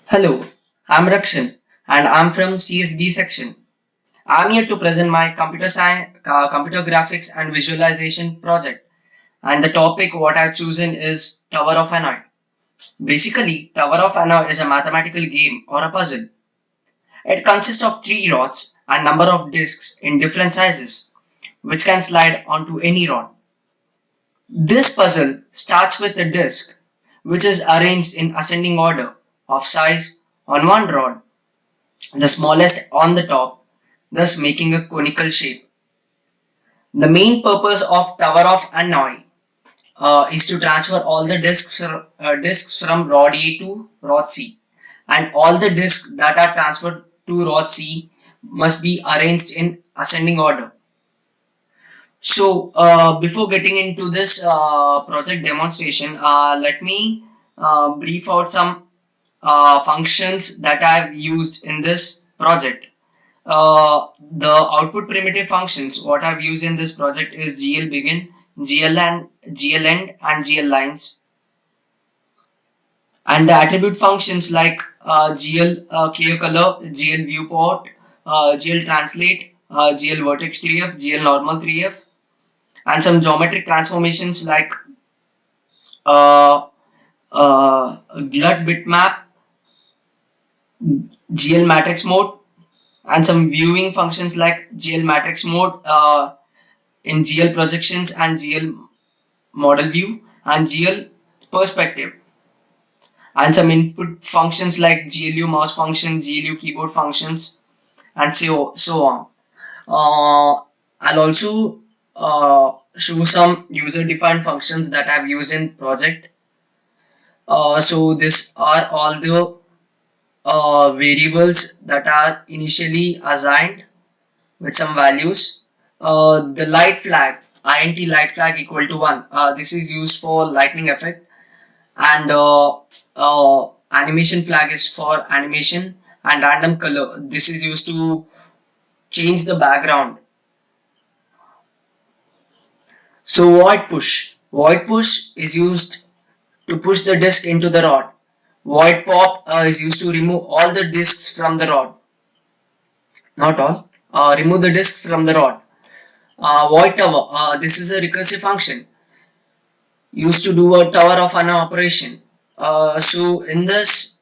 Hello, I'm Rakshan and I'm from CSB section. I'm here to present my computer science, computer graphics and visualization project. And the topic what I've chosen is Tower of Hanoi. Basically, Tower of Hanoi is a mathematical game or a puzzle. It consists of three rods and number of discs in different sizes, which can slide onto any rod. This puzzle starts with a disc, which is arranged in ascending order of size on one rod, the smallest on the top, thus making a conical shape. The main purpose of Tower of Hanoi is to transfer all the disks from rod A to rod C, and all the disks that are transferred to rod C must be arranged in ascending order. So, before getting into this project demonstration, let me brief out some functions that I've used in this project. The output primitive functions what I've used in this project is GL begin, GL and GL end and GL lines, and the attribute functions like GL clear color, GL viewport, GL translate, GL vertex 3f, GL normal 3f, and some geometric transformations like uh, glut bitmap, GL matrix mode, and some viewing functions like GL matrix mode in GL projections and GL model view and GL perspective, and some input functions like GLU mouse function, GLU keyboard functions, and so on. I'll also show some user defined functions that I've used in project. So these are all the variables that are initially assigned with some values. The light flag, int light flag equal to 1. This is used for lightning effect, and animation flag is for animation, and random color. This is used to change the background. So void push is used to push the disk into the rod. Void pop is used to remove all the disks from the rod. Not all. Remove the disk from the rod. Void tower. This is a recursive function used to do a tower of an operation. So in this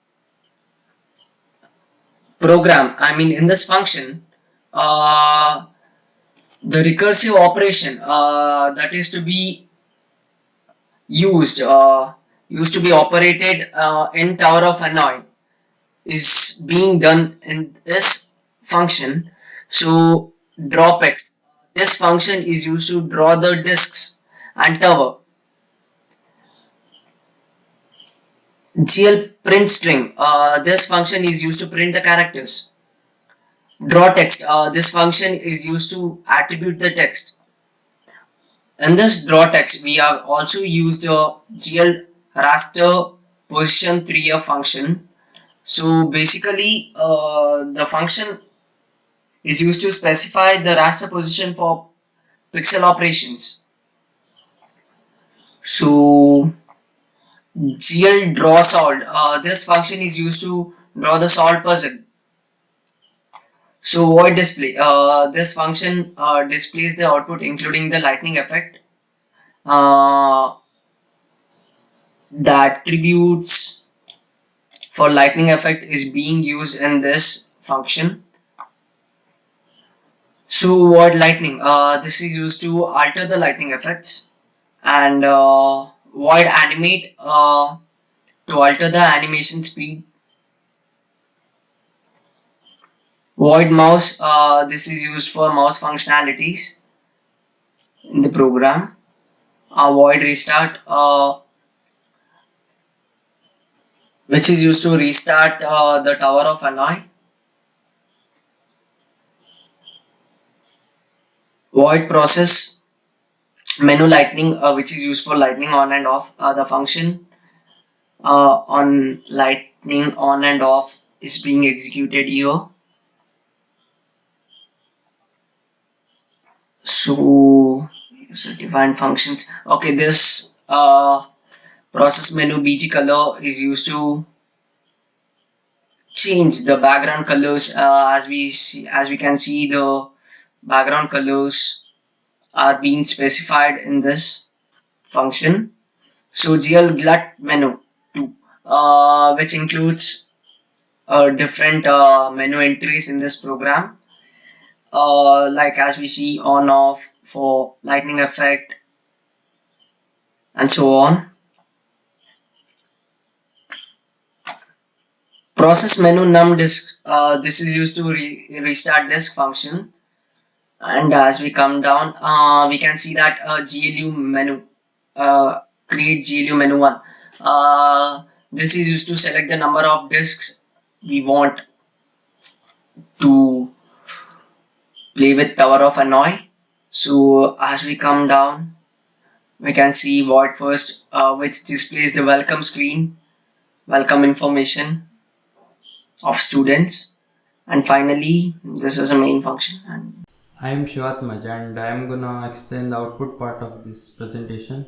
program, I mean in this function, uh, the recursive operation that is to be used used to be operated in Tower of Hanoi is being done in this function. So drawx, this function is used to draw the disks and tower. GL print string, this function is used to print the characters. Draw text, this function is used to attribute the text. In this draw text, we have also used a GL raster position 3 function. So basically, the function is used to specify the raster position for pixel operations. So GL draw solved. This function is used to draw the solved puzzle. So void display. This function displays the output including the lightning effect. Uh, the attributes for lightning effect is being used in this function. So void lightning. This is used to alter the lightning effects, and void animate to alter the animation speed. Void mouse. This is used for mouse functionalities in the program. Void restart, which is used to restart the Tower of Hanoi. Void process menu lightning, which is used for lightning on and off. The function on lightning on and off is being executed here. So user defined functions. Okay, this process menu BG color is used to change the background colors. As we can see, the background colors are being specified in this function. So GL menu 2, which includes different menu entries in this program, like as we see on off for lightning effect and so on. Process menu num disk. This is used to restart disk function. And as we come down, we can see that GLU menu, create GLU menu 1. This is used to select the number of disks we want to play with Tower of Hanoi. So as we come down, we can see Void first, which displays the welcome screen, welcome information of students, and finally this is a main function. And I am Shivatmaj and I am gonna explain the output part of this presentation.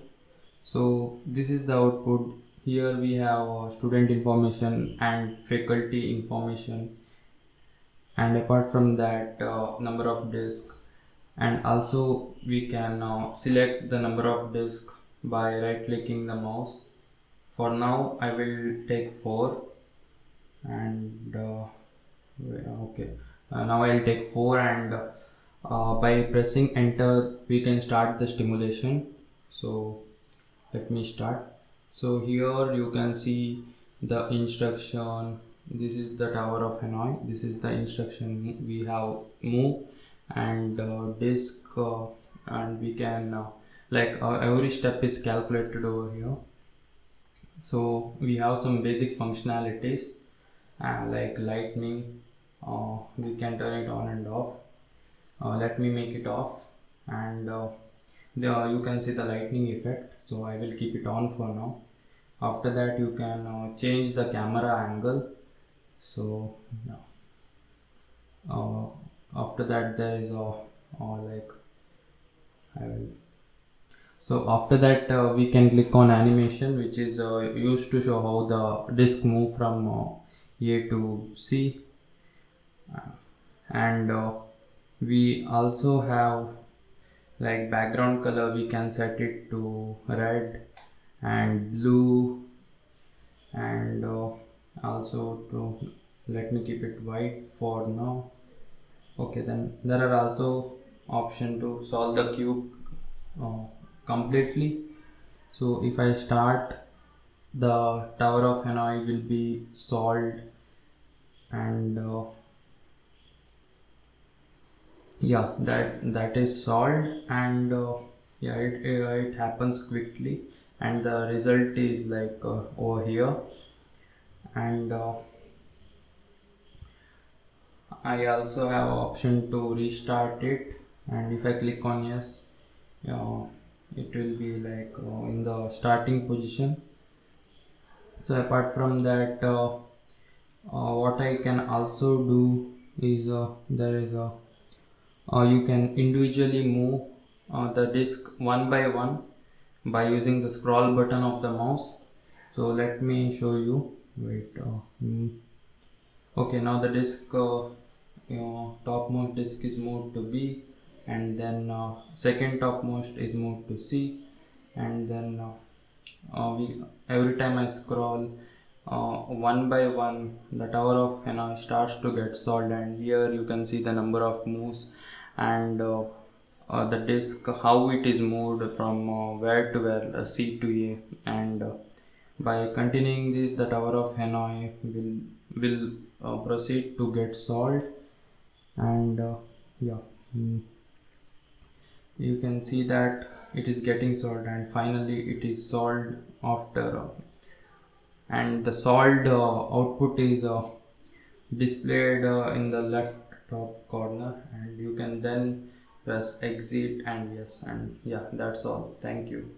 So this is the output. Here we have student information and faculty information, and apart from that number of disk, and also we can select the number of disk by right clicking the mouse. For now I will take 4 and okay, now I'll take 4 and by pressing enter we can start the stimulation. So let me start. So here you can see the instruction. This is the Tower of Hanoi. This is the instruction we have move and disk and we can every step is calculated over here. So we have some basic functionalities like lightning. We can turn it on and off. Let me make it off, and you can see the lightning effect, so I will keep it on for now. After that you can change the camera angle. So after that there is a like I will so after that we can click on animation, which is used to show how the disk move from A to C, and we also have like background color. We can set it to red and blue, and also to let me keep it white for now. Okay, then there are also option to solve the cube completely. So if I start, the Tower of Hanoi will be solved, and yeah, that is solved, and yeah, it happens quickly, and the result is like over here. And I also have option to restart it, and if I click on yes, it will be like in the starting position. So apart from that, what I can also do is there is a you can individually move the disk one by one by using the scroll button of the mouse. So let me show you. Wait. Okay, now the disk topmost disk is moved to B, and then second topmost is moved to C, and then every time I scroll one by one, the Tower of Hanoi starts to get solved, and here you can see the number of moves and the disk, how it is moved from where to where, C to A, and by continuing this, the Tower of Hanoi will proceed to get solved, and yeah, mm, you can see that it is getting solved, and finally it is solved after and the solved output is displayed in the left top corner, and you can then press exit and yes, and yeah, that's all. Thank you.